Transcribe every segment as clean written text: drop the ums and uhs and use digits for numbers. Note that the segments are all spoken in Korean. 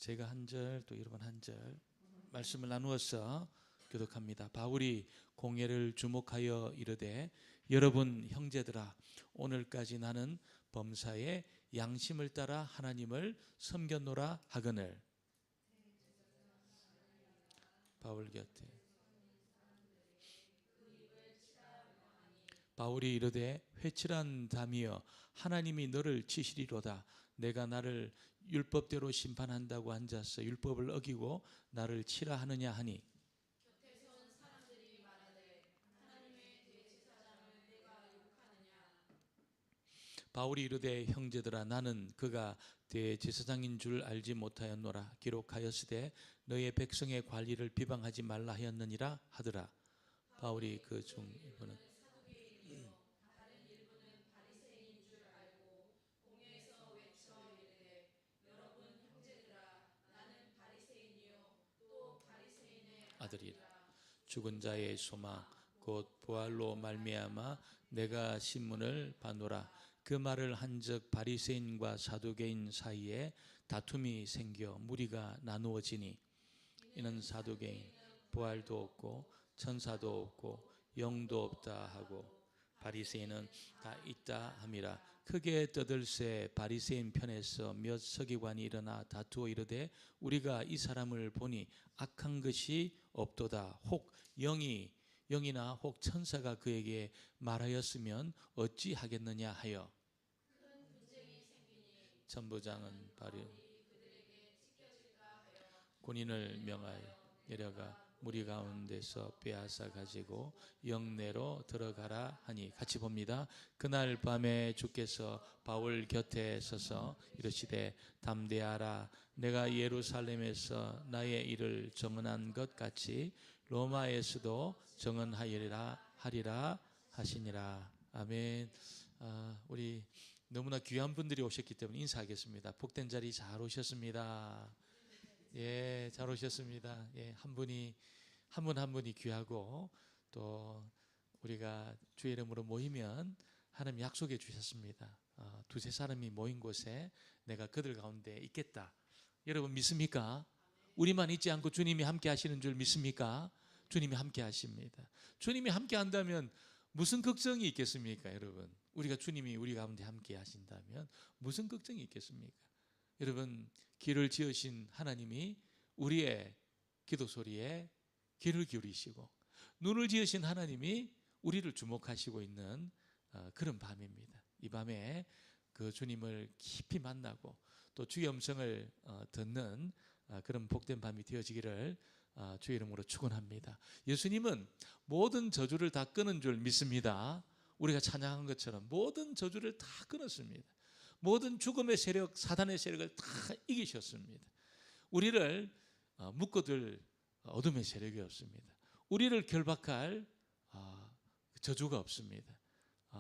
제가 한 절 또 여러분 한 절 말씀을 나누어서 교독합니다. 바울이 공예를 주목하여 이르되 여러분 형제들아 오늘까지 나는 범사에 양심을 따라 하나님을 섬겼노라 하거늘. 바울 곁에 바울이 이르되 회칠한 담이여 하나님이 너를 치시리로다. 내가 나를 율법대로 심판한다고 앉아서 율법을 어기고 나를 치라 하느냐 하니 바울이 이르되 형제들아 나는 그가 대제사장인 줄 알지 못하였노라. 기록하였으되 너의 백성의 관리를 비방하지 말라 하였느니라 하더라. 바울이 그 중 일부는 아들이라. 죽은 자의 소망 곧 부활로 말미암아 내가 신문을 받노라. 그 말을 한즉 바리새인과 사두개인 사이에 다툼이 생겨 무리가 나누어지니 이는 사두개인 부활도 없고 천사도 없고 영도 없다 하고 바리새인은 다 있다 함이라. 크게 떠들새 바리새인 편에서 몇 서기관이 일어나 다투어 이르되 우리가 이 사람을 보니 악한 것이 없도다. 혹 영이나 혹 천사가 그에게 말하였으면 어찌하겠느냐 하여 천부장은 군인을 명하여 내려가 무리 가운데서 빼앗아 가지고 영내로 들어가라 하니 같이 봅니다. 그날 밤에 주께서 바울 곁에 서서 이르시되 담대하라. 내가 예루살렘에서 나의 일을 정언한 것 같이 로마에서도 정언하리라 하리라 하시니라. 아멘. 우리 너무나 귀한 분들이 오셨기 때문에 인사하겠습니다. 복된 자리 잘 오셨습니다. 예, 잘 오셨습니다. 예, 한 분이 한 분 한 분이 귀하고 또 우리가 주의 이름으로 모이면 하나님 약속해 주셨습니다. 두세 사람이 모인 곳에 내가 그들 가운데 있겠다. 여러분 믿습니까? 우리만 있지 않고 주님이 함께 하시는 줄 믿습니까? 주님이 함께 하십니다. 주님이 함께 한다면 무슨 걱정이 있겠습니까, 여러분? 우리가 주님이 우리 가운데 함께 하신다면 무슨 걱정이 있겠습니까? 여러분, 귀를 지으신 하나님이 우리의 기도 소리에 귀를 기울이시고 눈을 지으신 하나님이 우리를 주목하시고 있는 그런 밤입니다. 이 밤에 그 주님을 깊이 만나고 또 주의 음성을 듣는 그런 복된 밤이 되어지기를 주의 이름으로 축원합니다. 예수님은 모든 저주를 다 끊은 줄 믿습니다. 우리가 찬양한 것처럼 모든 저주를 다 끊었습니다. 모든 죽음의 세력, 사단의 세력을 다 이기셨습니다. 우리를 묶어둘 어둠의 세력이 없습니다. 우리를 결박할 저주가 없습니다.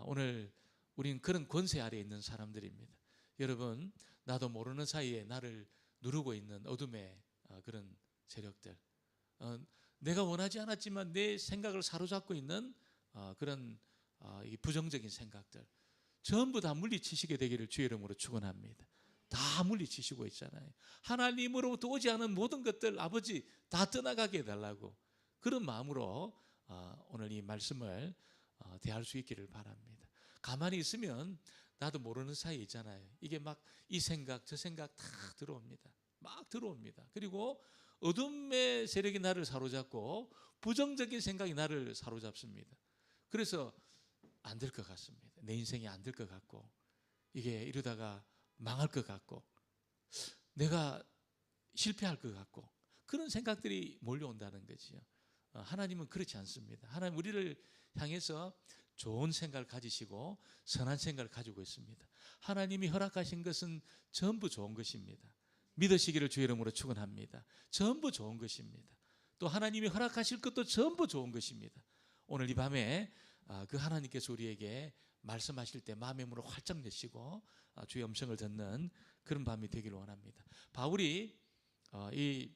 오늘 우리는 그런 권세 아래에 있는 사람들입니다. 여러분, 나도 모르는 사이에 나를 누르고 있는 어둠의 그런 세력들, 내가 원하지 않았지만 내 생각을 사로잡고 있는 그런 부정적인 생각들 전부 다 물리치시게 되기를 주의 이름으로 축원합니다. 다 물리치시고 있잖아요. 하나님으로부터 오지 않은 모든 것들 아버지 다 떠나가게 해달라고 그런 마음으로 오늘 이 말씀을 대할 수 있기를 바랍니다. 가만히 있으면 나도 모르는 사이에 있잖아요. 이게 막 이 생각 저 생각 다 들어옵니다. 막 들어옵니다. 그리고 어둠의 세력이 나를 사로잡고 부정적인 생각이 나를 사로잡습니다. 그래서 안 될 것 같습니다. 내 인생이 안 될 것 같고 이게 이러다가 망할 것 같고 내가 실패할 것 같고 그런 생각들이 몰려온다는 거지요. 하나님은 그렇지 않습니다. 하나님 우리를 향해서 좋은 생각을 가지시고 선한 생각을 가지고 있습니다. 하나님이 허락하신 것은 전부 좋은 것입니다. 믿으시기를 주의 이름으로 축원합니다. 전부 좋은 것입니다. 또 하나님이 허락하실 것도 전부 좋은 것입니다. 오늘 이 밤에 그 하나님께서 우리에게 말씀하실 때 마음의 문을 활짝 내시고 주의 음성을 듣는 그런 밤이 되기를 원합니다. 바울이 이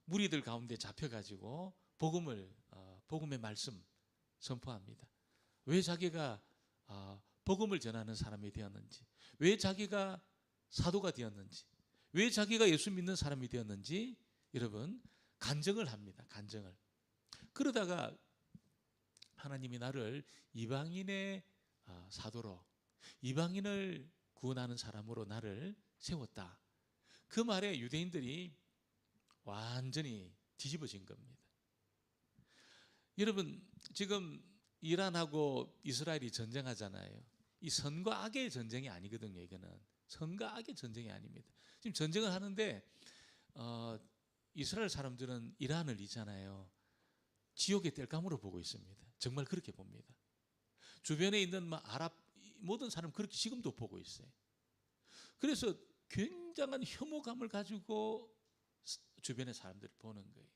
무리들 가운데 잡혀가지고 복음의 말씀 선포합니다. 왜 자기가 복음을 전하는 사람이 되었는지, 왜 자기가 사도가 되었는지, 왜 자기가 예수 믿는 사람이 되었는지 여러분 간증을 합니다. 간증을. 그러다가 하나님이 나를 이방인의 사도로, 이방인을 구원하는 사람으로 나를 세웠다. 그 말에 유대인들이 완전히 뒤집어진 겁니다. 여러분, 지금 이란하고 이스라엘이 전쟁하잖아요. 이 선과 악의 전쟁이 아니거든요. 이거는 선과 악의 전쟁이 아닙니다. 지금 전쟁을 하는데 이스라엘 사람들은 이란을 있잖아요, 지옥의 땔감으로 보고 있습니다. 정말 그렇게 봅니다. 주변에 있는 아랍 모든 사람 그렇게 지금도 보고 있어요. 그래서 굉장한 혐오감을 가지고 주변의 사람들을 보는 거예요.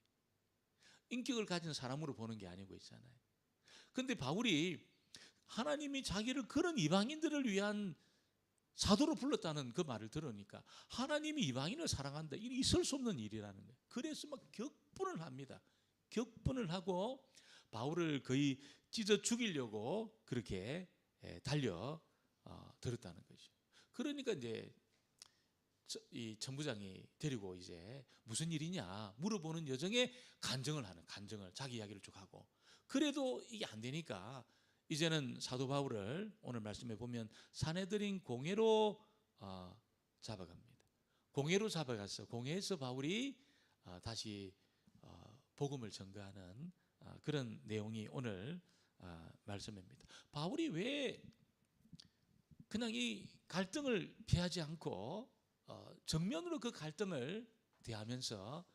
인격을 가진 사람으로 보는 게 아니고 있잖아요. 그런데 바울이 하나님이 자기를 그런 이방인들을 위한 사도로 불렀다는 그 말을 들으니까 하나님이 이방인을 사랑한다, 이 있을 수 없는 일이라는 거예요. 그래서 막 격분을 합니다. 격분을 하고 바울을 거의 찢어 죽이려고 그렇게 달려 들었다는 거죠. 그러니까 이제 이 천부장이 데리고 이제 무슨 일이냐 물어보는 여정에 간증을 하는, 간증을 자기 이야기를 쭉 하고, 그래도 이게 안 되니까 이제는 사도 바울을 오늘 말씀해 보면 사내들인 공회로 잡아갑니다. 공회로 잡아가서 공회에서 바울이 다시 복음을 전가하는 그런 내용이 오늘 말씀입니다. 바울이 왜 그냥 이 갈등을 피하지 않고 정면으로 그 갈등을 대하면서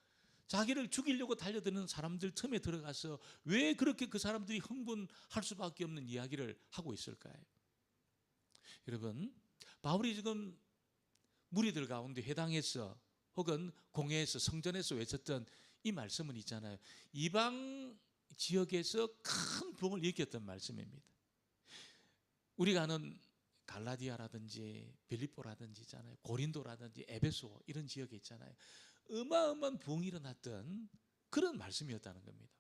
자기를 죽이려고 달려드는 사람들 틈에 들어가서 왜 그렇게 그 사람들이 흥분할 수밖에 없는 이야기를 하고 있을까요? 여러분, 바울이 지금 무리들 가운데 회당에서 혹은 공회에서 성전에서 외쳤던 이 말씀은 있잖아요. 이방 지역에서 큰 부흥을 일으켰던 말씀입니다. 우리가 아는 갈라디아라든지 빌립보라든지 있잖아요, 고린도라든지 에베소 이런 지역에 있잖아요, 어마어마한 부흥이 일어났던 그런 말씀이었다는 겁니다.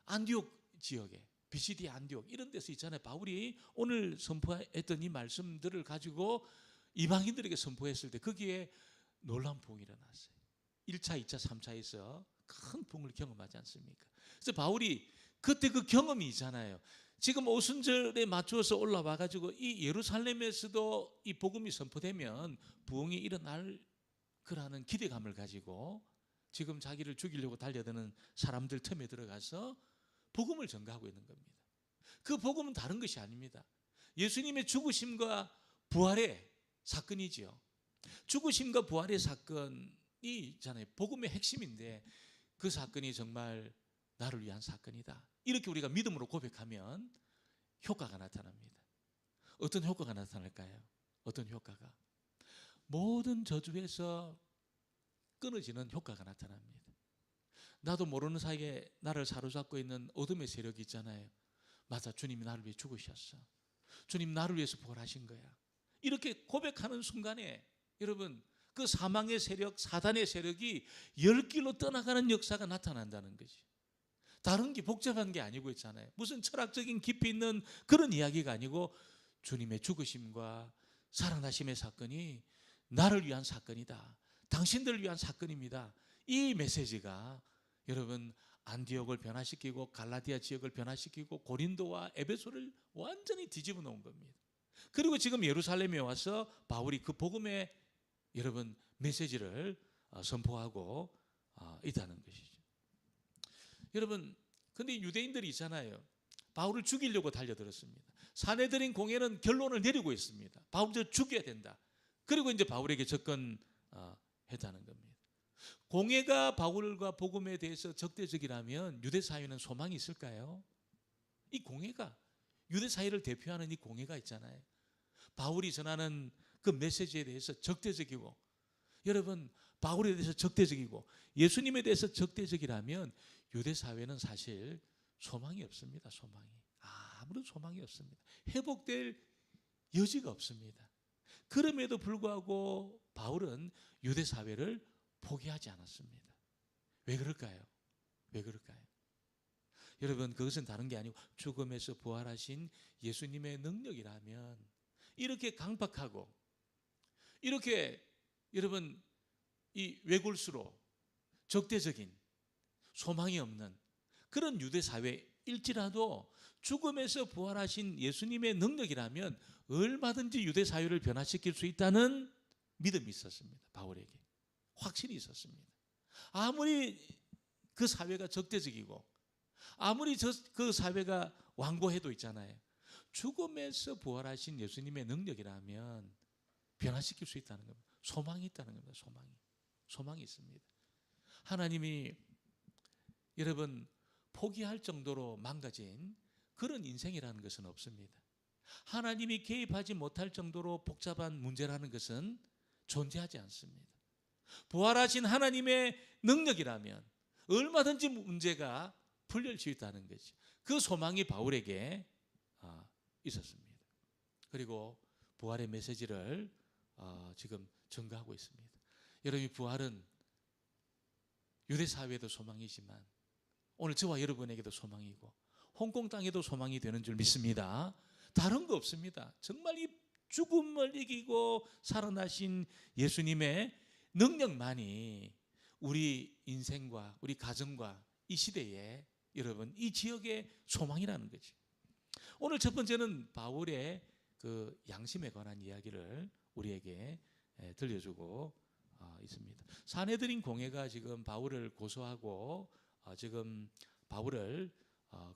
안디옥 지역에, BCD 안디옥 이런 데서 있잖아요, 바울이 오늘 선포했던 이 말씀들을 가지고 이방인들에게 선포했을 때 거기에 놀라운 부흥이 일어났어요. 1차, 2차, 3차에서 큰 부흥을 경험하지 않습니까? 그래서 바울이 그때 그 경험이 있잖아요. 지금 오순절에 맞추어서 올라와 가지고 이 예루살렘에서도 이 복음이 선포되면 부흥이 일어날 거라는 기대감을 가지고 지금 자기를 죽이려고 달려드는 사람들 틈에 들어가서 복음을 전가하고 있는 겁니다. 그 복음은 다른 것이 아닙니다. 예수님의 죽으심과 부활의 사건이지요. 죽으심과 부활의 사건이 있잖아요, 복음의 핵심인데 그 사건이 정말 나를 위한 사건이다, 이렇게 우리가 믿음으로 고백하면 효과가 나타납니다. 어떤 효과가 나타날까요? 어떤 효과가? 모든 저주에서 끊어지는 효과가 나타납니다. 나도 모르는 사이에 나를 사로잡고 있는 어둠의 세력이 있잖아요. 맞아, 주님이 나를 위해 죽으셨어. 주님 나를 위해서 부활하신 거야. 이렇게 고백하는 순간에 여러분 그 사망의 세력, 사단의 세력이 열길로 떠나가는 역사가 나타난다는 거지. 다른 게 복잡한 게 아니고 있잖아요. 무슨 철학적인 깊이 있는 그런 이야기가 아니고 주님의 죽으심과 살아나심의 사건이 나를 위한 사건이다, 당신들을 위한 사건입니다. 이 메시지가 여러분 안디옥을 변화시키고 갈라디아 지역을 변화시키고 고린도와 에베소를 완전히 뒤집어 놓은 겁니다. 그리고 지금 예루살렘에 와서 바울이 그 복음의 여러분 메시지를 선포하고 있다는 것이죠. 여러분, 근데 유대인들이 있잖아요, 바울을 죽이려고 달려들었습니다. 사내들인 공회는 결론을 내리고 있습니다. 바울을 죽여야 된다. 그리고 이제 바울에게 접근했다는 겁니다. 공회가 바울과 복음에 대해서 적대적이라면 유대 사회는 소망이 있을까요? 이 공회가, 유대 사회를 대표하는 이 공회가 있잖아요, 바울이 전하는 그 메시지에 대해서 적대적이고, 여러분 바울에 대해서 적대적이고 예수님에 대해서 적대적이라면 유대 사회는 사실 소망이 없습니다. 소망이 아무런 소망이 없습니다. 회복될 여지가 없습니다. 그럼에도 불구하고 바울은 유대 사회를 포기하지 않았습니다. 왜 그럴까요? 왜 그럴까요? 여러분 그것은 다른 게 아니고 죽음에서 부활하신 예수님의 능력이라면 이렇게 강박하고 이렇게 여러분 이 외골수로 적대적인 소망이 없는 그런 유대 사회일지라도 죽음에서 부활하신 예수님의 능력이라면 얼마든지 유대 사회를 변화시킬 수 있다는 믿음이 있었습니다. 바울에게 확신이 있었습니다. 아무리 그 사회가 적대적이고 아무리 그 사회가 완고해도 있잖아요. 죽음에서 부활하신 예수님의 능력이라면 변화시킬 수 있다는 겁니다. 소망이 있다는 겁니다. 소망이 있습니다. 하나님이 여러분 포기할 정도로 망가진 그런 인생이라는 것은 없습니다. 하나님이 개입하지 못할 정도로 복잡한 문제라는 것은 존재하지 않습니다. 부활하신 하나님의 능력이라면 얼마든지 문제가 풀릴 수 있다는 거죠. 그 소망이 바울에게 있었습니다. 그리고 부활의 메시지를 지금 전가하고 있습니다. 여러분, 부활은 유대 사회에도 소망이지만 오늘 저와 여러분에게도 소망이고 홍콩 땅에도 소망이 되는 줄 믿습니다. 다른 거 없습니다. 정말 이 죽음을 이기고 살아나신 예수님의 능력만이 우리 인생과 우리 가정과 이 시대에 여러분 이 지역의 소망이라는 거죠. 오늘 첫 번째는 바울의 그 양심에 관한 이야기를 우리에게 들려주고 있습니다. 사내들인 공회가 지금 바울을 고소하고 지금 바울을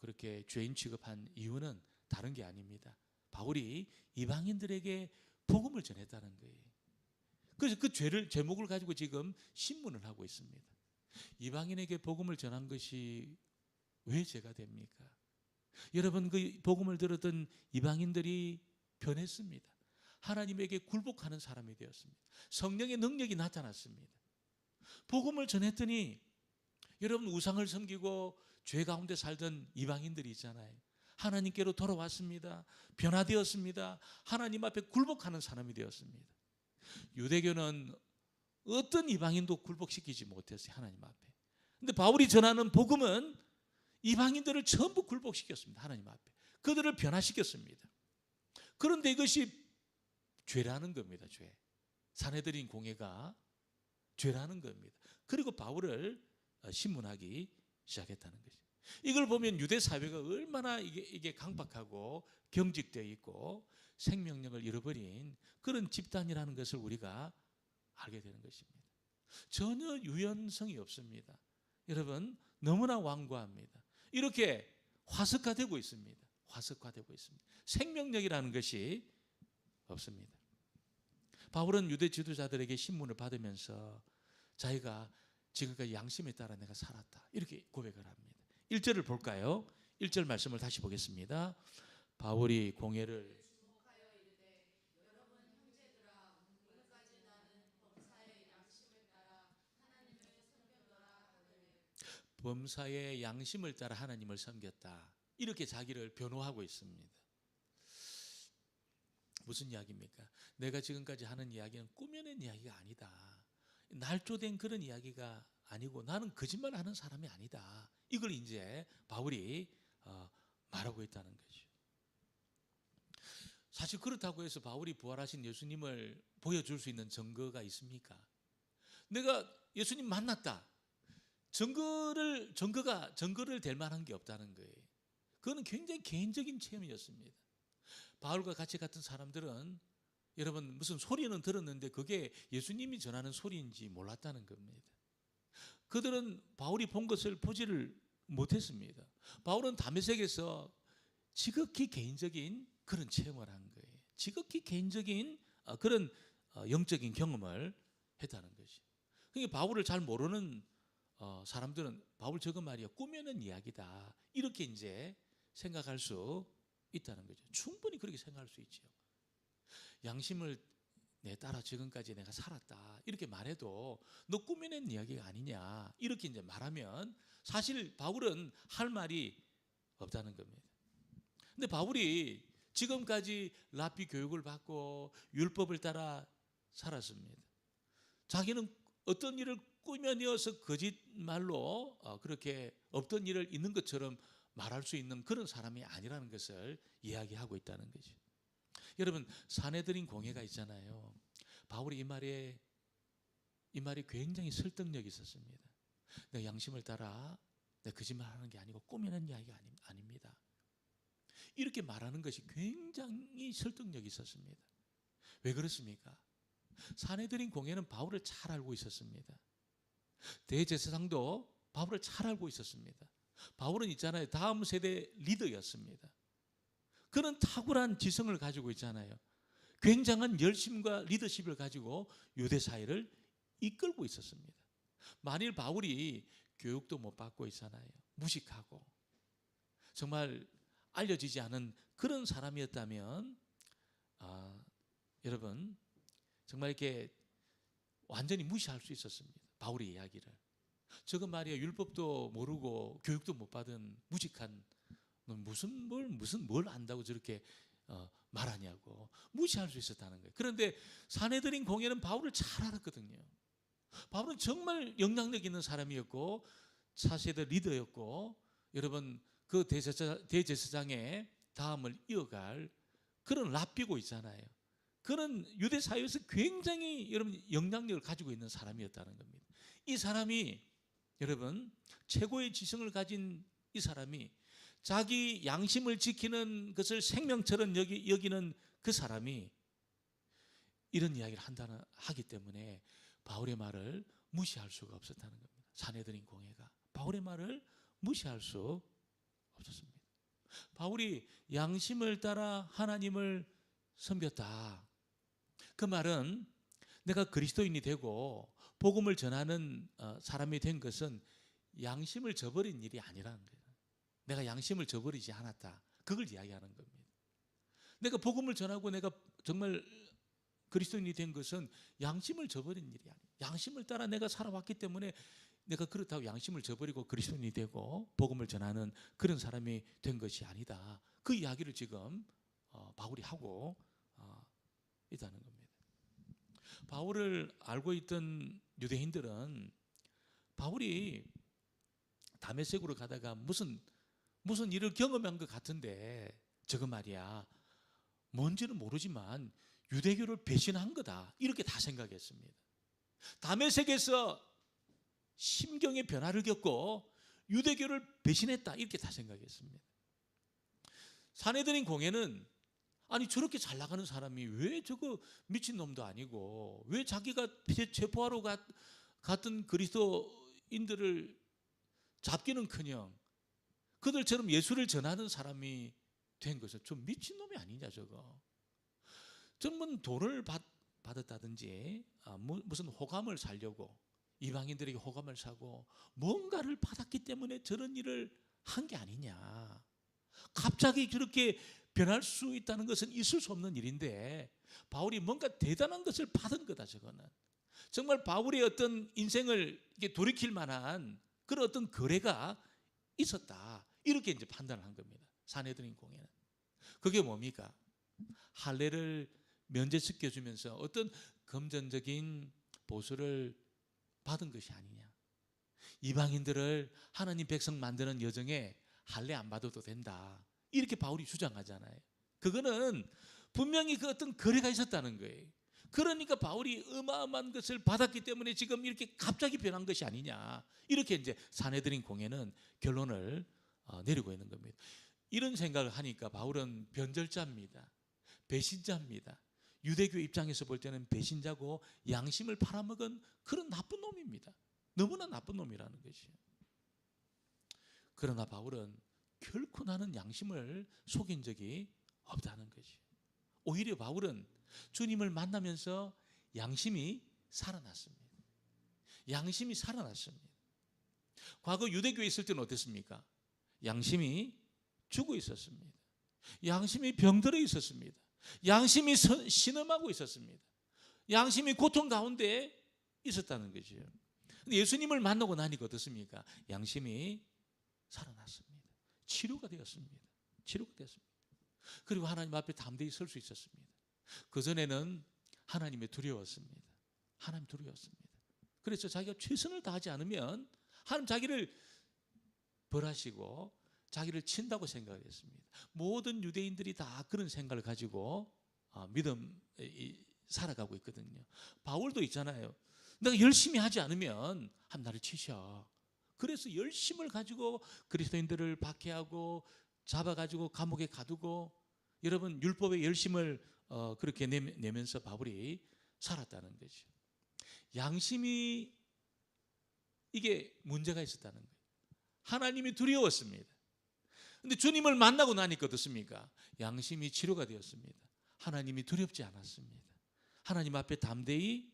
그렇게 죄인 취급한 이유는 다른 게 아닙니다. 바울이 이방인들에게 복음을 전했다는 거예요. 그래서 그 제목을 가지고 지금 신문을 하고 있습니다. 이방인에게 복음을 전한 것이 왜 죄가 됩니까? 여러분, 그 복음을 들었던 이방인들이 변했습니다. 하나님에게 굴복하는 사람이 되었습니다. 성령의 능력이 나타났습니다. 복음을 전했더니 여러분 우상을 섬기고 죄 가운데 살던 이방인들이 있잖아요. 하나님께로 돌아왔습니다. 변화되었습니다. 하나님 앞에 굴복하는 사람이 되었습니다. 유대교는 어떤 이방인도 굴복시키지 못했어요. 하나님 앞에. 근데 바울이 전하는 복음은 이방인들을 전부 굴복시켰습니다. 하나님 앞에. 그들을 변화시켰습니다. 그런데 이것이 죄라는 겁니다. 죄. 사내들인 공회가 죄라는 겁니다. 그리고 바울을 신문하기 시작했다는 거죠. 이걸 보면 유대 사회가 얼마나 이게 강박하고 경직되어 있고 생명력을 잃어버린 그런 집단이라는 것을 우리가 알게 되는 것입니다. 전혀 유연성이 없습니다. 여러분, 너무나 완고합니다. 이렇게 화석화되고 있습니다. 화석화되고 있습니다. 생명력이라는 것이 없습니다. 바울은 유대 지도자들에게 신문을 받으면서 자기가 지금까지 양심에 따라 내가 살았다, 이렇게 고백을 합니다. 1절을 볼까요? 1절 말씀을 다시 보겠습니다. 바울이 공회를 범사의 양심을 따라 하나님을 섬겼다, 이렇게 자기를 변호하고 있습니다. 무슨 이야기입니까? 내가 지금까지 하는 이야기는 꾸며낸 이야기가 아니다. 날조된 그런 이야기가 아니고 나는 거짓말하는 사람이 아니다. 이걸 이제 바울이 말하고 있다는 거죠. 사실 그렇다고 해서 바울이 부활하신 예수님을 보여줄 수 있는 증거가 있습니까? 내가 예수님 만났다. 증거를 댈 만한 게 없다는 거예요. 그거는 굉장히 개인적인 체험이었습니다. 바울과 같이 갔던 사람들은 여러분 무슨 소리는 들었는데 그게 예수님이 전하는 소리인지 몰랐다는 겁니다. 그들은 바울이 본 것을 보지를 못했습니다. 바울은 다메섹에서 지극히 개인적인 그런 체험을 한 거예요. 지극히 개인적인 그런 영적인 경험을 했다는 거죠. 그러니까 바울을 잘 모르는 사람들은 바울 저거 말이야 꾸며낸 이야기다, 이렇게 이제 생각할 수 있다는 거죠. 충분히 그렇게 생각할 수 있죠. 양심을 내 따라 지금까지 내가 살았다, 이렇게 말해도 너 꾸며낸 이야기가 아니냐, 이렇게 이제 말하면 사실 바울은 할 말이 없다는 겁니다. 근데 바울이 지금까지 랍비 교육을 받고 율법을 따라 살았습니다. 자기는 어떤 일을 꾸며내어서 거짓말로 그렇게 없던 일을 있는 것처럼 말할 수 있는 그런 사람이 아니라는 것을 이야기하고 있다는 거죠. 여러분, 사내들인 공회가 있잖아요. 바울이 이 말에 이 말이 굉장히 설득력이 있었습니다. 내 양심을 따라 내 거짓말하는 게 아니고 꾸미는 이야기가 아닙니다. 이렇게 말하는 것이 굉장히 설득력이 있었습니다. 왜 그렇습니까? 산헤드린 공회는 바울을 잘 알고 있었습니다. 대제사장도 바울을 잘 알고 있었습니다. 바울은 있잖아요, 다음 세대 리더였습니다. 그런 탁월한 지성을 가지고 있잖아요. 굉장한 열심과 리더십을 가지고 유대 사회를 이끌고 있었습니다. 만일 바울이 교육도 못 받고 있잖아요, 무식하고 정말 알려지지 않은 그런 사람이었다면 여러분 정말 이렇게 완전히 무시할 수 있었습니다. 바울의 이야기를. 저거 말이야, 율법도 모르고 교육도 못 받은 무식한 무슨 뭘 안다고 저렇게 말하냐고 무시할 수 있었다는 거예요. 그런데 산헤드린 공회는 바울을 잘 알았거든요. 바울은 정말 영향력 있는 사람이었고 차세대 리더였고, 여러분 그 대제사장의 다음을 이어갈 그런 랍비고 있잖아요. 그런 유대 사회에서 굉장히 여러분 영향력을 가지고 있는 사람이었다는 겁니다. 이 사람이 여러분 최고의 지성을 가진 이 사람이 자기 양심을 지키는 것을 생명처럼 여기는 그 사람이 이런 이야기를 하기 때문에 바울의 말을 무시할 수가 없었다는 겁니다. 산헤드린 공회가 바울의 말을 무시할 수 없었습니다. 바울이 양심을 따라 하나님을 섬겼다. 그 말은 내가 그리스도인이 되고 복음을 전하는 사람이 된 것은 양심을 저버린 일이 아니라는 거예요. 내가 양심을 저버리지 않았다. 그걸 이야기하는 겁니다. 내가 복음을 전하고 내가 정말 그리스도인이 된 것은 양심을 저버린 일이 아니에요. 양심을 따라 내가 살아왔기 때문에 내가 그렇다고 양심을 저버리고 그리스도인이 되고 복음을 전하는 그런 사람이 된 것이 아니다. 그 이야기를 지금 바울이 하고 있다는 겁니다. 바울을 알고 있던 유대인들은 바울이 다메섹으로 가다가 무슨 일을 경험한 것 같은데 저거 말이야 뭔지는 모르지만 유대교를 배신한 거다 이렇게 다 생각했습니다. 다메섹에서 심경의 변화를 겪고 유대교를 배신했다 이렇게 다 생각했습니다. 산헤드린 공회는 아니 저렇게 잘 나가는 사람이 왜 저거 미친놈도 아니고 왜 자기가 체포하러 갔던 그리스도인들을 잡기는커녕 그들처럼 예수를 전하는 사람이 된 것은 좀 미친놈이 아니냐 저거. 정말 돈을 받았다든지 무슨 호감을 사려고 이방인들에게 호감을 사고 뭔가를 받았기 때문에 저런 일을 한 게 아니냐. 갑자기 그렇게 변할 수 있다는 것은 있을 수 없는 일인데 바울이 뭔가 대단한 것을 받은 거다 저거는. 정말 바울의 어떤 인생을 이렇게 돌이킬 만한 그런 어떤 거래가 있었다 이렇게 이제 판단을 한 겁니다. 산헤드린 공회는. 그게 뭡니까? 할례를 면제시켜주면서 어떤 금전적인 보수를 받은 것이 아니냐. 이방인들을 하나님 백성 만드는 여정에 할례 안 받아도 된다 이렇게 바울이 주장하잖아요. 그거는 분명히 그 어떤 거래가 있었다는 거예요. 그러니까 바울이 어마어마한 것을 받았기 때문에 지금 이렇게 갑자기 변한 것이 아니냐 이렇게 이제 산헤드린 공회는 결론을 내리고 있는 겁니다. 이런 생각을 하니까 바울은 변절자입니다. 배신자입니다. 유대교 입장에서 볼 때는 배신자고 양심을 팔아먹은 그런 나쁜 놈입니다. 너무나 나쁜 놈이라는 것이죠. 그러나 바울은 결코 나는 양심을 속인 적이 없다는 것이죠. 오히려 바울은 주님을 만나면서 양심이 살아났습니다. 양심이 살아났습니다. 과거 유대교에 있을 때는 어땠습니까? 양심이 죽어 있었습니다. 양심이 병들어 있었습니다. 양심이 신음하고 있었습니다. 양심이 고통 가운데 있었다는 거죠. 근데 예수님을 만나고 나니까 어떻습니까? 양심이 살아났습니다. 치료가 되었습니다. 치료가 되었습니다. 그리고 하나님 앞에 담대히 설 수 있었습니다. 그전에는 하나님이 두려웠습니다. 하나님 두려웠습니다. 그래서 자기가 최선을 다하지 않으면 하나님 자기를 벌하시고 자기를 친다고 생각을 했습니다. 모든 유대인들이 다 그런 생각을 가지고 믿음 살아가고 있거든요. 바울도 있잖아요. 내가 열심히 하지 않으면 나를 치셔. 그래서 열심을 가지고 그리스도인들을 박해하고 잡아가지고 감옥에 가두고, 여러분 율법의 열심을 그렇게 내면서 바울이 살았다는 거죠. 양심이 이게 문제가 있었다는 거예요. 하나님이 두려웠습니다. 근데 주님을 만나고 나니까 어떻습니까? 양심이 치료가 되었습니다. 하나님이 두렵지 않았습니다. 하나님 앞에 담대히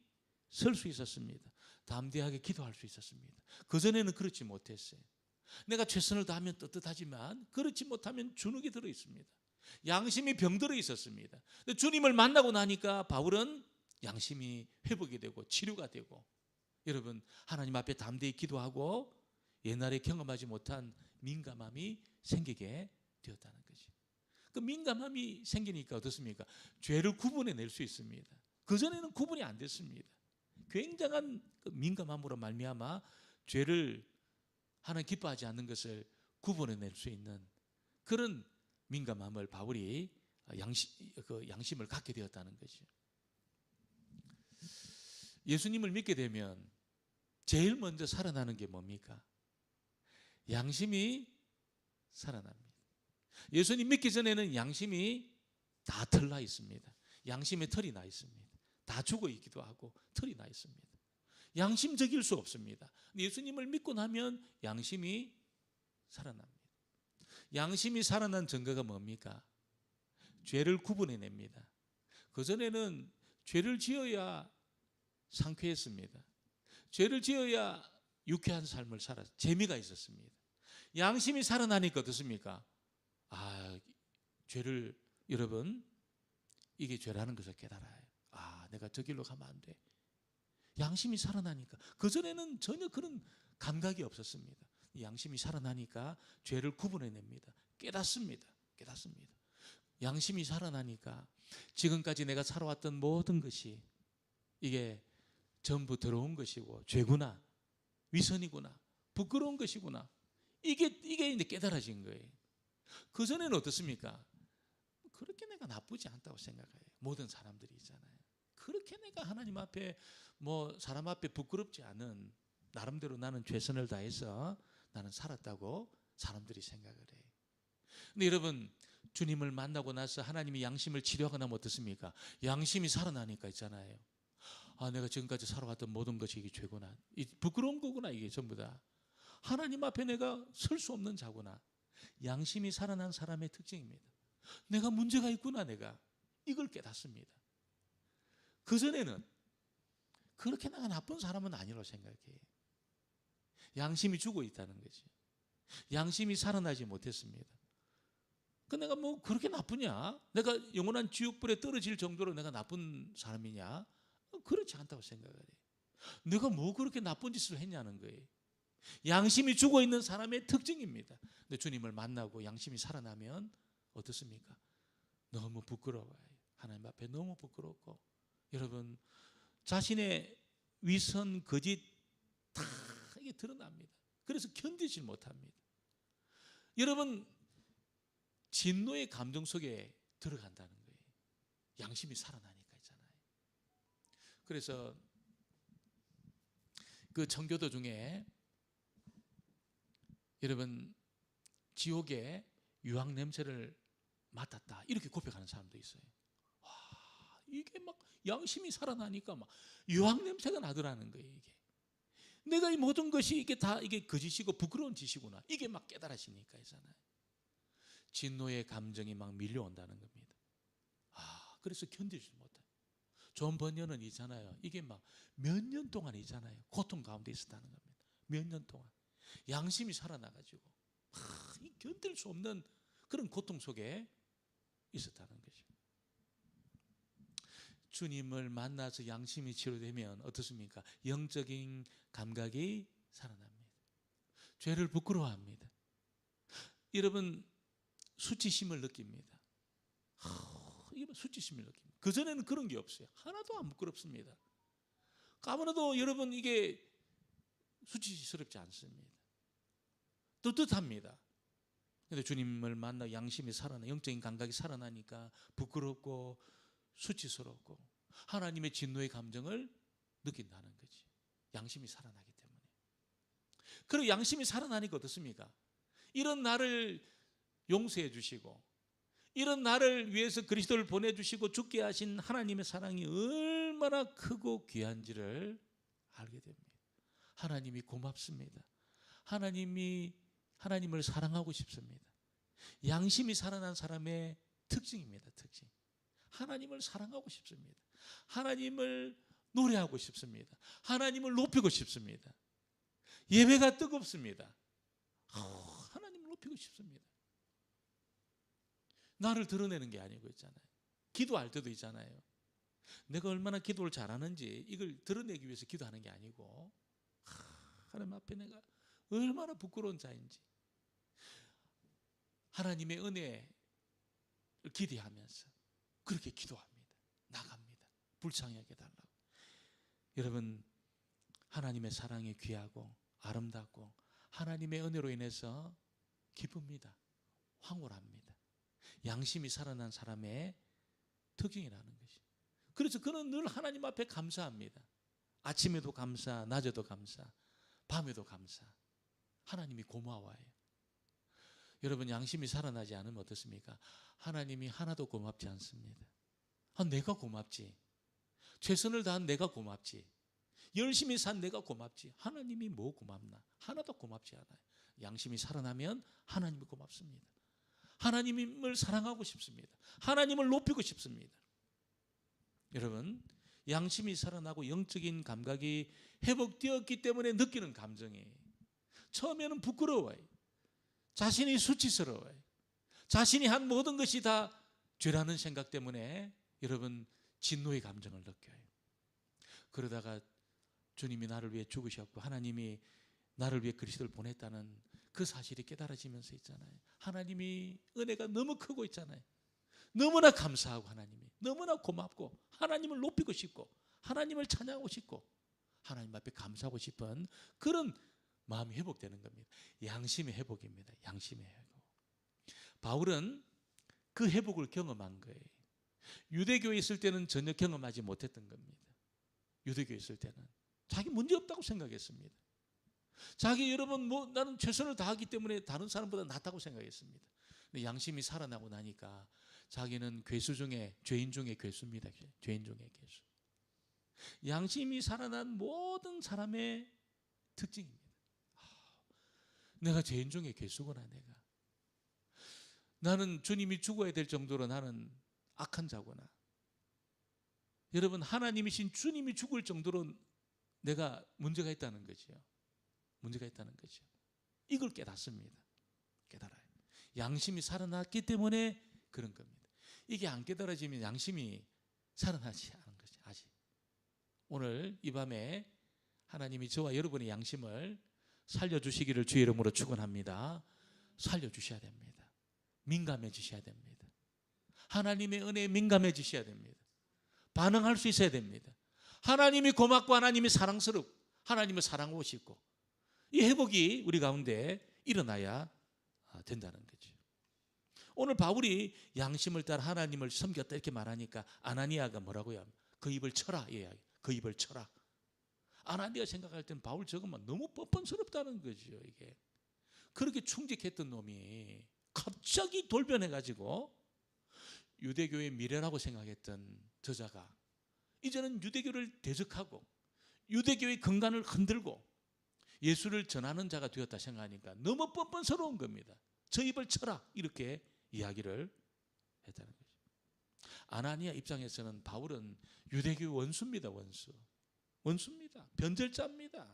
설 수 있었습니다. 담대하게 기도할 수 있었습니다. 그전에는 그렇지 못했어요. 내가 최선을 다하면 떳떳하지만 그렇지 못하면 주눅이 들어 있습니다. 양심이 병들어 있었습니다. 주님을 만나고 나니까 바울은 양심이 회복이 되고 치료가 되고, 여러분 하나님 앞에 담대히 기도하고 옛날에 경험하지 못한 민감함이 생기게 되었다는 거죠. 그 민감함이 생기니까 어떻습니까? 죄를 구분해낼 수 있습니다. 그전에는 구분이 안 됐습니다. 굉장한 민감함으로 말미암아 죄를 하나님 기뻐하지 않는 것을 구분해낼 수 있는 그런 민감함을 바울이 양심을 갖게 되었다는 거죠. 예수님을 믿게 되면 제일 먼저 살아나는 게 뭡니까? 양심이 살아납니다. 예수님 믿기 전에는 양심이 다 털나 있습니다. 양심에 털이 나 있습니다. 다 죽어 있기도 하고 털이 나 있습니다. 양심적일 수 없습니다. 예수님을 믿고 나면 양심이 살아납니다. 양심이 살아난 증거가 뭡니까? 죄를 구분해냅니다. 그전에는 죄를 지어야 상쾌했습니다. 죄를 지어야 유쾌한 삶을 살았어요. 재미가 있었습니다. 양심이 살아나니까 어떻습니까? 죄를, 여러분 이게 죄라는 것을 깨달아요. 내가 저 길로 가면 안 돼. 양심이 살아나니까. 그전에는 전혀 그런 감각이 없었습니다. 양심이 살아나니까 죄를 구분해냅니다. 깨닫습니다. 양심이 살아나니까 지금까지 내가 살아왔던 모든 것이 이게 전부 더러운 것이고 죄구나, 위선이구나, 부끄러운 것이구나, 이게 이제 깨달아진 거예요. 그전에는 어떻습니까? 그렇게 내가 나쁘지 않다고 생각해요. 모든 사람들이 있잖아요. 그렇게 내가 하나님 앞에 사람 앞에 부끄럽지 않은, 나름대로 나는 최선을 다해서 나는 살았다고 사람들이 생각을 해요. 근데 여러분 주님을 만나고 나서 하나님이 양심을 치료하고 나면 어떻습니까? 양심이 살아나니까 있잖아요. 내가 지금까지 살아왔던 모든 것이 이게 죄구나, 부끄러운 거구나, 이게 전부 다 하나님 앞에 내가 설 수 없는 자구나. 양심이 살아난 사람의 특징입니다. 내가 문제가 있구나, 내가 이걸 깨닫습니다. 그전에는 그렇게 내가 나쁜 사람은 아니라고 생각해요. 양심이 죽어 있다는 거지. 양심이 살아나지 못했습니다. 내가 그렇게 나쁘냐? 내가 영원한 지옥불에 떨어질 정도로 내가 나쁜 사람이냐? 그렇지 않다고 생각을 해요. 내가 그렇게 나쁜 짓을 했냐는 거예요. 양심이 죽어 있는 사람의 특징입니다. 근데 주님을 만나고 양심이 살아나면 어떻습니까? 너무 부끄러워요. 하나님 앞에 너무 부끄럽고, 여러분 자신의 위선, 거짓 다 이게 드러납니다. 그래서 견디지 못합니다. 여러분 진노의 감정 속에 들어간다는 거예요. 양심이 살아나니까 있잖아요. 그래서 그 청교도 중에 여러분 지옥의 유황 냄새를 맡았다 이렇게 고백하는 사람도 있어요. 이게 양심이 살아나니까 유황 냄새가 나더라는 거예요. 이게 내가 이 모든 것이 이게 다 이게 거짓이고 부끄러운 짓이구나, 이게 깨달아지니까 있잖아요. 진노의 감정이 밀려온다는 겁니다. 그래서 견디지 못해요. 존 번연은 있잖아요. 이게 몇 년 동안 있잖아요. 고통 가운데 있었다는 겁니다. 몇 년 동안 양심이 살아나가지고 견딜 수 없는 그런 고통 속에 있었다는 거죠. 주님을 만나서 양심이 치료되면 어떻습니까? 영적인 감각이 살아납니다. 죄를 부끄러워합니다. 여러분 수치심을 느낍니다. 이게 수치심을 느낍니다. 그전에는 그런 게 없어요. 하나도 안 부끄럽습니다. 아무래도 여러분 이게 수치스럽지 않습니다. 떳떳합니다. 그런데 주님을 만나 양심이 살아나, 영적인 감각이 살아나니까 부끄럽고 수치스럽고 하나님의 진노의 감정을 느낀다는 거지. 양심이 살아나기 때문에. 그리고 양심이 살아나니까 어떻습니까? 이런 나를 용서해 주시고 이런 나를 위해서 그리스도를 보내주시고 죽게 하신 하나님의 사랑이 얼마나 크고 귀한지를 알게 됩니다. 하나님이 고맙습니다. 하나님을 사랑하고 싶습니다. 양심이 살아난 사람의 특징입니다. 특징. 하나님을 사랑하고 싶습니다. 하나님을 노래하고 싶습니다. 하나님을 높이고 싶습니다. 예배가 뜨겁습니다. 하나님을 높이고 싶습니다. 나를 드러내는 게 아니고 있잖아요. 기도할 때도 있잖아요. 내가 얼마나 기도를 잘하는지 이걸 드러내기 위해서 기도하는 게 아니고 하나님 앞에 내가 얼마나 부끄러운 자인지 하나님의 은혜를 기대하면서 그렇게 기도합니다. 나갑니다. 불쌍하게 달라고. 여러분, 하나님의 사랑이 귀하고 아름답고 하나님의 은혜로 인해서 기쁩니다. 황홀합니다. 양심이 살아난 사람의 특징이라는 것이. 그래서 그는 늘 하나님 앞에 감사합니다. 아침에도 감사, 낮에도 감사, 밤에도 감사. 하나님이 고마워요. 여러분, 양심이 살아나지 않으면 어떻습니까? 하나님이 하나도 고맙지 않습니다. 내가 고맙지. 최선을 다한 내가 고맙지. 열심히 산 내가 고맙지. 하나님이 뭐 고맙나? 하나도 고맙지 않아요. 양심이 살아나면 하나님이 고맙습니다. 하나님을 사랑하고 싶습니다. 하나님을 높이고 싶습니다. 여러분, 양심이 살아나고 영적인 감각이 회복되었기 때문에 느끼는 감정이 처음에는 부끄러워요. 자신이 수치스러워요. 자신이 한 모든 것이 다 죄라는 생각 때문에 여러분 진노의 감정을 느껴요. 그러다가 주님이 나를 위해 죽으셨고 하나님이 나를 위해 그리스도를 보냈다는 그 사실이 깨달아지면서 있잖아요. 하나님이 은혜가 너무 크고 있잖아요. 너무나 감사하고 하나님이 너무나 고맙고 하나님을 높이고 싶고 하나님을 찬양하고 싶고 하나님 앞에 감사하고 싶은 그런 마음이 회복되는 겁니다. 양심의 회복입니다. 양심의 회복. 바울은 그 회복을 경험한 거예요. 유대교에 있을 때는 전혀 경험하지 못했던 겁니다. 유대교에 있을 때는 자기 문제 없다고 생각했습니다. 자기 여러분 나는 최선을 다하기 때문에 다른 사람보다 낫다고 생각했습니다. 근데 양심이 살아나고 나니까 자기는 괴수 중에 죄인 중에 괴수입니다. 죄인 중에 괴수. 양심이 살아난 모든 사람의 특징입니다. 내가 죄인 중에 괴수구나. 나는 주님이 죽어야 될 정도로 나는 악한 자구나. 여러분, 하나님이신 주님이 죽을 정도로 내가 문제가 있다는 거죠. 문제가 있다는 거죠. 이걸 깨닫습니다. 깨달아요. 양심이 살아났기 때문에 그런 겁니다. 이게 안 깨달아지면 양심이 살아나지 않은 거죠. 아직. 오늘 이 밤에 하나님이 저와 여러분의 양심을 살려주시기를 주의 이름으로 축원합니다. 살려주셔야 됩니다. 민감해지셔야 됩니다. 하나님의 은혜에 민감해지셔야 됩니다. 반응할 수 있어야 됩니다. 하나님이 고맙고 하나님이 사랑스럽고 하나님을 사랑하고 싶고 이 회복이 우리 가운데 일어나야 된다는 거죠. 오늘 바울이 양심을 따라 하나님을 섬겼다 이렇게 말하니까 아나니아가 뭐라고요? 그 입을 쳐라. 그 입을 쳐라. 아나니아 생각할 때는 바울 저것만 너무 뻔뻔스럽다는 거죠. 이게 그렇게 충직했던 놈이 갑자기 돌변해가지고 유대교의 미래라고 생각했던 저자가 이제는 유대교를 대적하고 유대교의 근간을 흔들고 예수를 전하는 자가 되었다 생각하니까 너무 뻔뻔스러운 겁니다. 저 입을 쳐라 이렇게 이야기를 했다는 거죠. 아나니아 입장에서는 바울은 유대교 원수입니다. 원수입니다. 변절자입니다.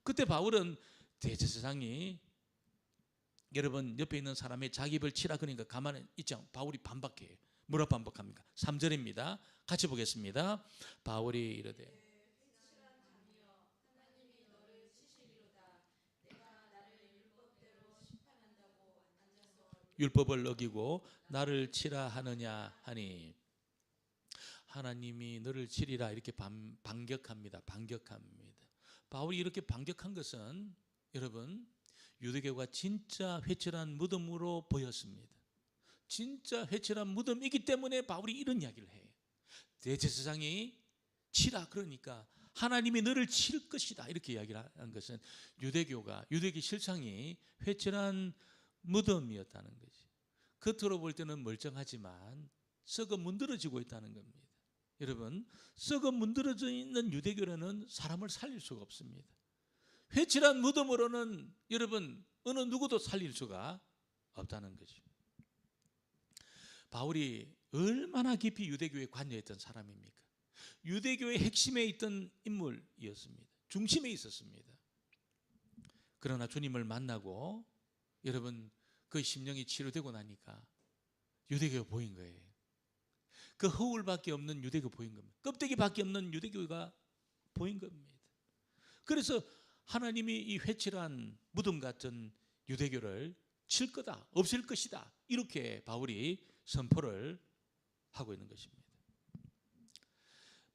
그때 바울은 대제사장이 여러분 옆에 있는 사람의 자기 입을 치라 그러니까 가만히 있지 않고 바울이 반박해요. 뭐라 반박합니까? 3절입니다. 같이 보겠습니다. 바울이 이르되 율법을 어기고 나를 치라 하느냐 하니 하나님이 너를 치리라 이렇게 반격합니다. 바울이 이렇게 반격한 것은 여러분 유대교가 진짜 회칠한 무덤으로 보였습니다. 진짜 회칠한 무덤이기 때문에 바울이 이런 이야기를 해요. 대제사장이 치라 그러니까 하나님이 너를 칠 것이다 이렇게 이야기를 한 것은 유대교 실상이 회칠한 무덤이었다는 거지. 겉으로 볼 때는 멀쩡하지만 썩어 문드러지고 있다는 겁니다. 여러분, 썩어 문드러져 있는 유대교로는 사람을 살릴 수가 없습니다. 회칠한 무덤으로는 여러분 어느 누구도 살릴 수가 없다는 거죠. 바울이 얼마나 깊이 유대교에 관여했던 사람입니까? 유대교의 핵심에 있던 인물이었습니다. 중심에 있었습니다. 그러나 주님을 만나고 여러분 그 심령이 치료되고 나니까 유대교가 보인 거예요. 그 허울밖에 없는 유대교 보인 겁니다. 껍데기밖에 없는 유대교가 보인 겁니다. 그래서 하나님이 이 회칠한 무덤 같은 유대교를 칠 거다, 없앨 것이다 이렇게 바울이 선포를 하고 있는 것입니다.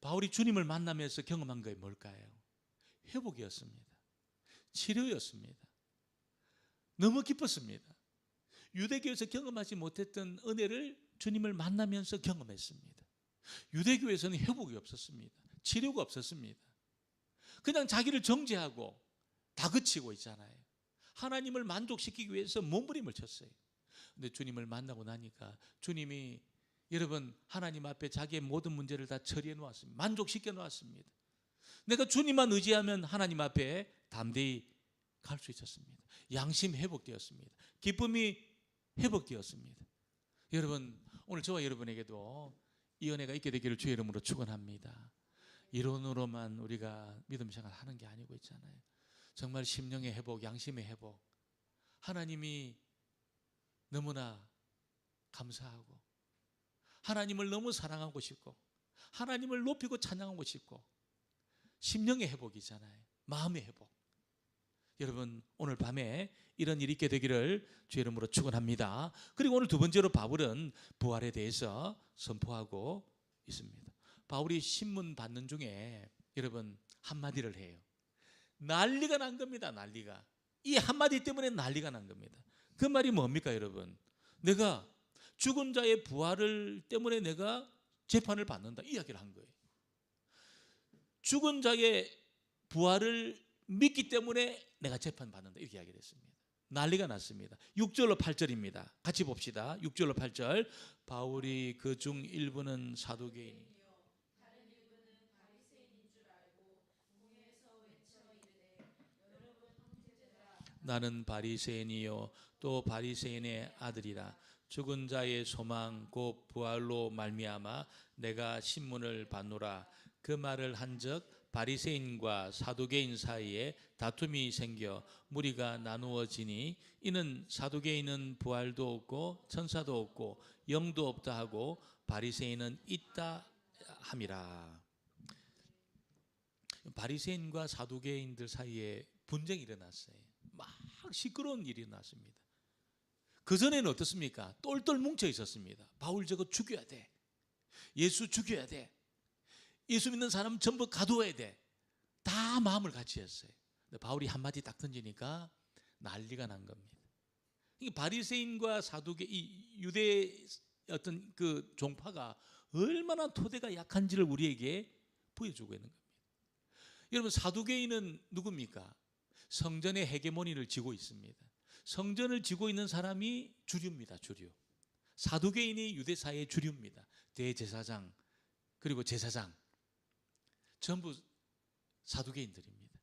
바울이 주님을 만나면서 경험한 게 뭘까요? 회복이었습니다. 치료였습니다. 너무 기뻤습니다. 유대교에서 경험하지 못했던 은혜를 주님을 만나면서 경험했습니다. 유대교에서는 회복이 없었습니다. 치료가 없었습니다. 그냥 자기를 정죄하고 다그치고 있잖아요. 하나님을 만족시키기 위해서 몸부림을 쳤어요. 근데 주님을 만나고 나니까 주님이 여러분 하나님 앞에 자기의 모든 문제를 다 처리해 놓았습니다. 만족시켜 놓았습니다. 내가 주님만 의지하면 하나님 앞에 담대히 갈 수 있었습니다. 양심 회복되었습니다. 기쁨이 회복되었습니다. 여러분 오늘 저와 여러분에게도 이 은혜가 있게 되기를 주의 이름으로 축원합니다. 이론으로만 우리가 믿음 생활 하는 게 아니고 있잖아요. 정말 심령의 회복, 양심의 회복, 하나님이 너무나 감사하고 하나님을 너무 사랑하고 싶고 하나님을 높이고 찬양하고 싶고 심령의 회복이잖아요. 마음의 회복. 여러분 오늘 밤에 이런 일이 있게 되기를 주의 이름으로 축원합니다. 그리고 오늘 두 번째로 바울은 부활에 대해서 선포하고 있습니다. 바울이 신문 받는 중에 여러분 한마디를 해요. 난리가 난 겁니다. 난리가. 이 한마디 때문에 난리가 난 겁니다. 그 말이 뭡니까 여러분? 내가 죽은 자의 부활을 때문에 내가 재판을 받는다 이 이야기를 한 거예요. 죽은 자의 부활을 믿기 때문에 내가 재판받는다 이렇게 이야기를 했습니다. 난리가 났습니다. 6절로 8절입니다. 같이 봅시다. 6절로 8절. 바울이 그 중 일부는 사두개인 나는 바리새인이요 또 바리새인의 아들이라 죽은 자의 소망 곧 부활로 말미암아 내가 신문을 받노라. 그 말을 한즉 바리새인과 사두개인 사이에 다툼이 생겨 무리가 나누어지니 이는 사두개인은 부활도 없고 천사도 없고 영도 없다 하고 바리새인은 있다 함이라. 바리새인과 사두개인들 사이에 분쟁이 일어났어요. 막 시끄러운 일이 났습니다. 그전에는 어떻습니까? 똘똘 뭉쳐 있었습니다. 바울 저거 죽여야 돼. 예수 죽여야 돼. 예수 믿는 사람 전부 가두어야 돼. 다 마음을 같이 했어요. 근데 바울이 한마디 딱 던지니까 난리가 난 겁니다. 바리새인과 사두개 이 유대 어떤 그 종파가 얼마나 토대가 약한지를 우리에게 보여주고 있는 겁니다. 여러분 사두개인은 누굽니까? 성전의 헤게모니를 쥐고 있습니다. 성전을 쥐고 있는 사람이 주류입니다. 주류. 사두개인이 유대사의 주류입니다. 대제사장 그리고 제사장 전부 사두개인들입니다.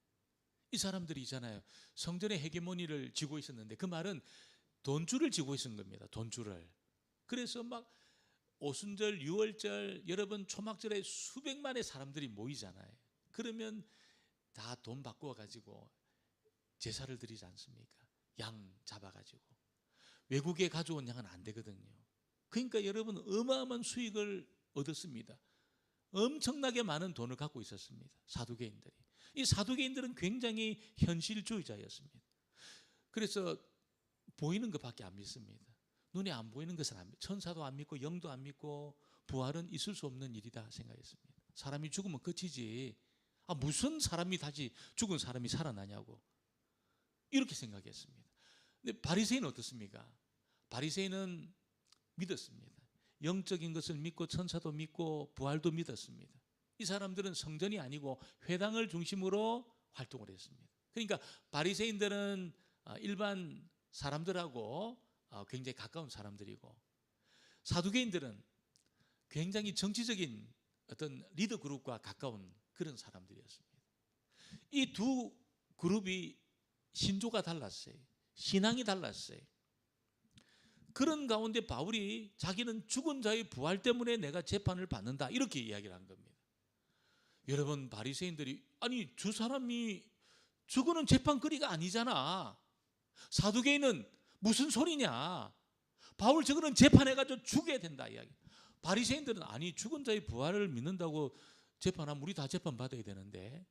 이 사람들이 있잖아요. 성전의 헤게모니를 쥐고 있었는데 그 말은 돈줄을 쥐고 있었던 겁니다. 돈줄을. 그래서 막 오순절, 유월절, 여러분 초막절에 수백만의 사람들이 모이잖아요. 그러면 다 돈 바꾸어 가지고 제사를 드리지 않습니까? 양 잡아가지고 외국에 가져온 양은 안 되거든요. 그러니까 여러분 어마어마한 수익을 얻었습니다. 엄청나게 많은 돈을 갖고 있었습니다. 사두개인들이. 이 사두개인들은 굉장히 현실주의자였습니다. 그래서 보이는 것밖에 안 믿습니다. 눈에 안 보이는 것은 안 믿고 천사도 안 믿고 영도 안 믿고 부활은 있을 수 없는 일이다 생각했습니다. 사람이 죽으면 끝이지. 무슨 사람이 다시 죽은 사람이 살아나냐고 이렇게 생각했습니다. 근데 바리새인은 어떻습니까? 바리새인은 믿었습니다. 영적인 것을 믿고 천사도 믿고 부활도 믿었습니다. 이 사람들은 성전이 아니고 회당을 중심으로 활동을 했습니다. 그러니까 바리새인들은 일반 사람들하고 굉장히 가까운 사람들이고, 사두개인들은 굉장히 정치적인 어떤 리더 그룹과 가까운 그런 사람들이었습니다. 이 두 그룹이 신조가 달랐어요. 신앙이 달랐어요. 그런 가운데 바울이 자기는 죽은 자의 부활 때문에 내가 재판을 받는다, 이렇게 이야기를 한 겁니다. 여러분, 바리새인들이 아니 저 사람이 저거는 재판거리가 아니잖아, 사두개인은 무슨 소리냐, 바울 저거는 재판해가지고 죽여야 된다 이야기. 바리새인들은 아니 죽은 자의 부활을 믿는다고 재판하면 우리 다 재판 받아야 되는데,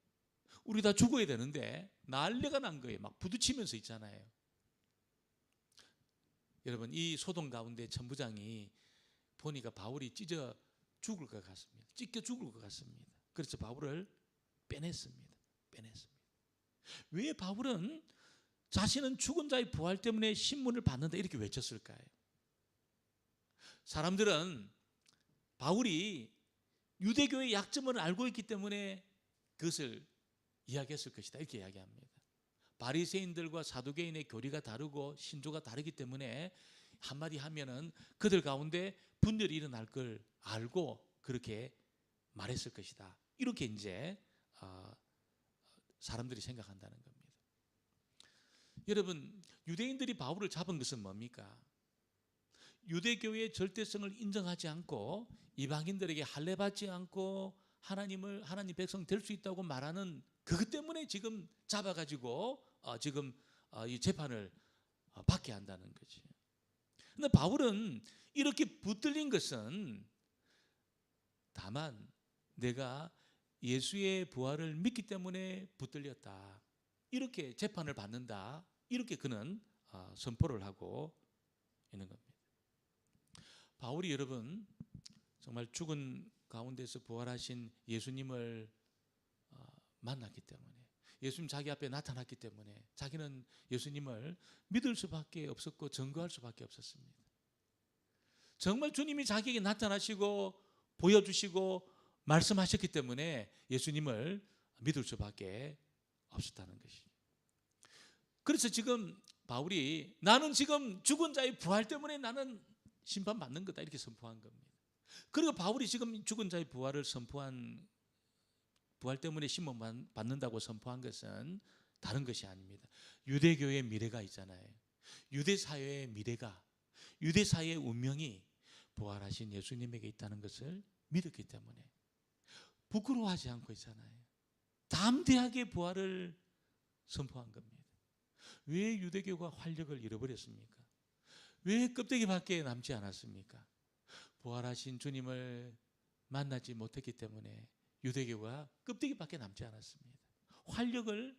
우리 다 죽어야 되는데, 난리가 난 거예요. 막 부딪히면서 있잖아요. 여러분, 이 소동 가운데 천부장이 보니까 바울이 찢어 죽을 것 같습니다. 찢겨 죽을 것 같습니다. 그래서 바울을 빼냈습니다. 왜 바울은 자신은 죽은 자의 부활 때문에 신문을 받는다 이렇게 외쳤을까요? 사람들은 바울이 유대교의 약점을 알고 있기 때문에 그것을 이야기했을 것이다 이렇게 이야기합니다. 바리새인들과 사두개인의 교리가 다르고 신조가 다르기 때문에 한마디 하면은 그들 가운데 분열이 일어날 걸 알고 그렇게 말했을 것이다, 이렇게 이제 사람들이 생각한다는 겁니다. 여러분, 유대인들이 바울을 잡은 것은 뭡니까? 유대교의 절대성을 인정하지 않고 이방인들에게 할례받지 않고 하나님 백성 될 수 있다고 말하는 그것 때문에 지금 잡아가지고 지금 이 재판을 받게 한다는 거지. 그런데 바울은 이렇게 붙들린 것은 다만 내가 예수의 부활을 믿기 때문에 붙들렸다, 이렇게 재판을 받는다, 이렇게 그는 선포를 하고 있는 겁니다. 바울이 여러분 정말 죽은 가운데서 부활하신 예수님을 만났기 때문에, 예수님 자기 앞에 나타났기 때문에 자기는 예수님을 믿을 수밖에 없었고 증거할 수밖에 없었습니다. 정말 주님이 자기에게 나타나시고 보여주시고 말씀하셨기 때문에 예수님을 믿을 수밖에 없었다는 것이죠. 그래서 지금 바울이 나는 지금 죽은 자의 부활 때문에 나는 심판받는 거다 이렇게 선포한 겁니다. 그리고 바울이 지금 죽은 자의 부활을 선포한, 부활 때문에 심판 받는다고 선포한 것은 다른 것이 아닙니다. 유대교의 미래가 있잖아요. 유대 사회의 미래가, 유대 사회의 운명이 부활하신 예수님에게 있다는 것을 믿었기 때문에 부끄러워하지 않고 있잖아요. 담대하게 부활을 선포한 겁니다. 왜 유대교가 활력을 잃어버렸습니까? 왜 껍데기밖에 남지 않았습니까? 부활하신 주님을 만나지 못했기 때문에 유대교가 껍데기밖에 남지 않았습니다. 활력을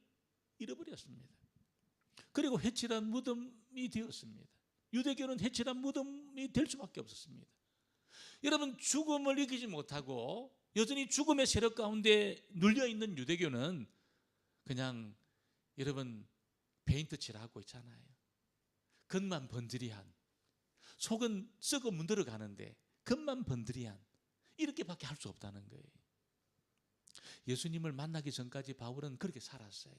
잃어버렸습니다. 그리고 회칠한 무덤이 되었습니다. 유대교는 회칠한 무덤이 될 수밖에 없었습니다. 여러분, 죽음을 이기지 못하고 여전히 죽음의 세력 가운데 눌려있는 유대교는 그냥 여러분 페인트 칠하고 있잖아요. 겉만 번드리한, 속은 썩어 문드러 가는데 겉만 번드리한, 이렇게밖에 할 수 없다는 거예요. 예수님을 만나기 전까지 바울은 그렇게 살았어요.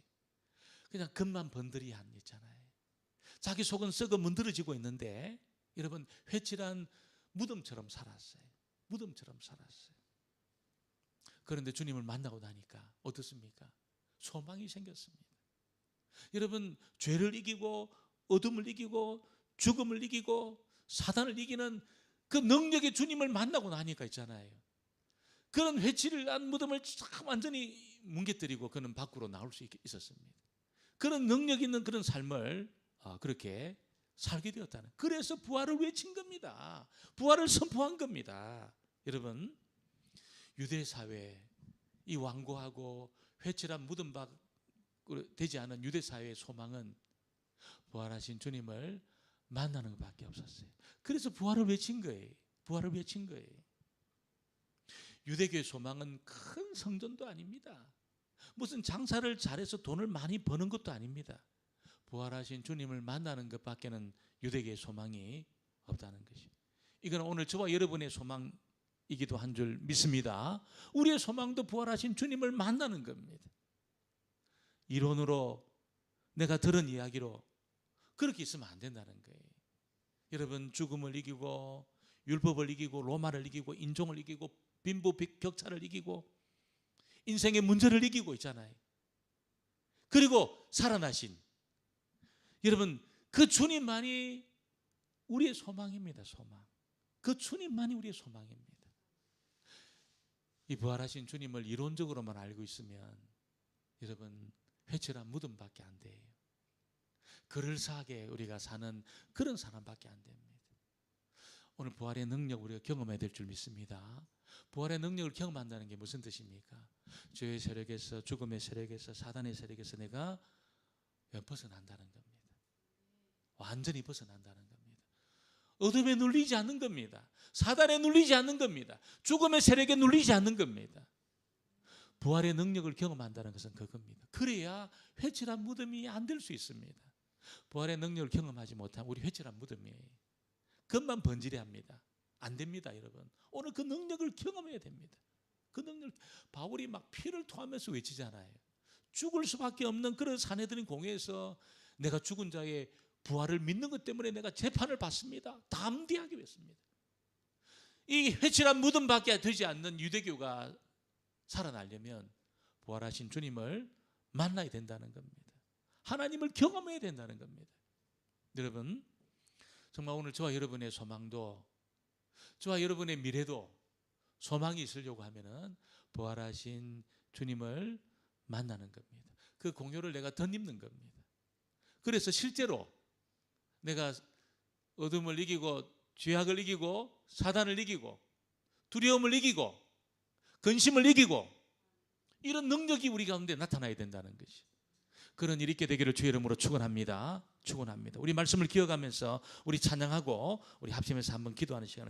그냥 겉만 번드리한 있잖아요. 자기 속은 썩어 문드러지고 있는데 여러분 회칠한 무덤처럼 살았어요. 무덤처럼 살았어요. 그런데 주님을 만나고 나니까 어떻습니까? 소망이 생겼습니다. 여러분, 죄를 이기고 어둠을 이기고 죽음을 이기고 사단을 이기는 그 능력의 주님을 만나고 나니까 있잖아요. 그런 회칠한 무덤을 완전히 뭉개뜨리고 그는 밖으로 나올 수 있었습니다. 그런 능력 있는 그런 삶을 그렇게 살게 되었다는, 그래서 부활을 외친 겁니다. 부활을 선포한 겁니다. 여러분, 유대 사회, 이 완고하고 회칠한 무덤 밖으로 되지 않은 유대 사회의 소망은 부활하신 주님을 만나는 것밖에 없었어요. 그래서 부활을 외친 거예요. 부활을 외친 거예요. 유대교의 소망은 큰 성전도 아닙니다. 무슨 장사를 잘해서 돈을 많이 버는 것도 아닙니다. 부활하신 주님을 만나는 것밖에는 유대교의 소망이 없다는 것이. 이건 오늘 저와 여러분의 소망 소망이기도 한 줄 믿습니다. 우리의 소망도 부활하신 주님을 만나는 겁니다. 이론으로 내가 들은 이야기로 그렇게 있으면 안 된다는 거예요. 여러분, 죽음을 이기고 율법을 이기고 로마를 이기고 인종을 이기고 빈부격차를 이기고 인생의 문제를 이기고 있잖아요. 그리고 살아나신 여러분, 그 주님만이 우리의 소망입니다. 소망. 그 주님만이 우리의 소망입니다. 이 부활하신 주님을 이론적으로만 알고 있으면 여러분, 회칠한 무덤밖에 안 돼요. 그럴싸하게 우리가 사는 그런 사람밖에 안 됩니다. 오늘 부활의 능력 우리가 경험해야 될 줄 믿습니다. 부활의 능력을 경험한다는 게 무슨 뜻입니까? 죄의 세력에서, 죽음의 세력에서, 사단의 세력에서 내가 벗어난다는 겁니다. 완전히 벗어난다는 겁니다. 어둠에 눌리지 않는 겁니다. 사단에 눌리지 않는 겁니다. 죽음의 세력에 눌리지 않는 겁니다. 부활의 능력을 경험한다는 것은 그겁니다. 그래야 회칠한 무덤이 안 될 수 있습니다. 부활의 능력을 경험하지 못하면 우리 회칠한 무덤이에요. 그것만 번지르합니다. 안 됩니다, 여러분. 오늘 그 능력을 경험해야 됩니다. 그 능력, 바울이 막 피를 토하면서 외치잖아요. 죽을 수밖에 없는 그런 사내들인 공회에서 내가 죽은 자의 부활을 믿는 것 때문에 내가 재판을 받습니다. 담대하게 했습니다. 이 회칠한 무덤밖에 되지 않는 유대교가 살아나려면 부활하신 주님을 만나야 된다는 겁니다. 하나님을 경험해야 된다는 겁니다. 여러분, 정말 오늘 저와 여러분의 소망도, 저와 여러분의 미래도 소망이 있으려고 하면은 부활하신 주님을 만나는 겁니다. 그 공로를 내가 덧입는 겁니다. 그래서 실제로 내가 어둠을 이기고 죄악을 이기고 사단을 이기고 두려움을 이기고 근심을 이기고 이런 능력이 우리 가운데 나타나야 된다는 것이, 그런 일이 있게 되기를 주의 이름으로 축원합니다. 축원합니다. 우리 말씀을 기억하면서 우리 찬양하고 우리 합심해서 한번 기도하는 시간을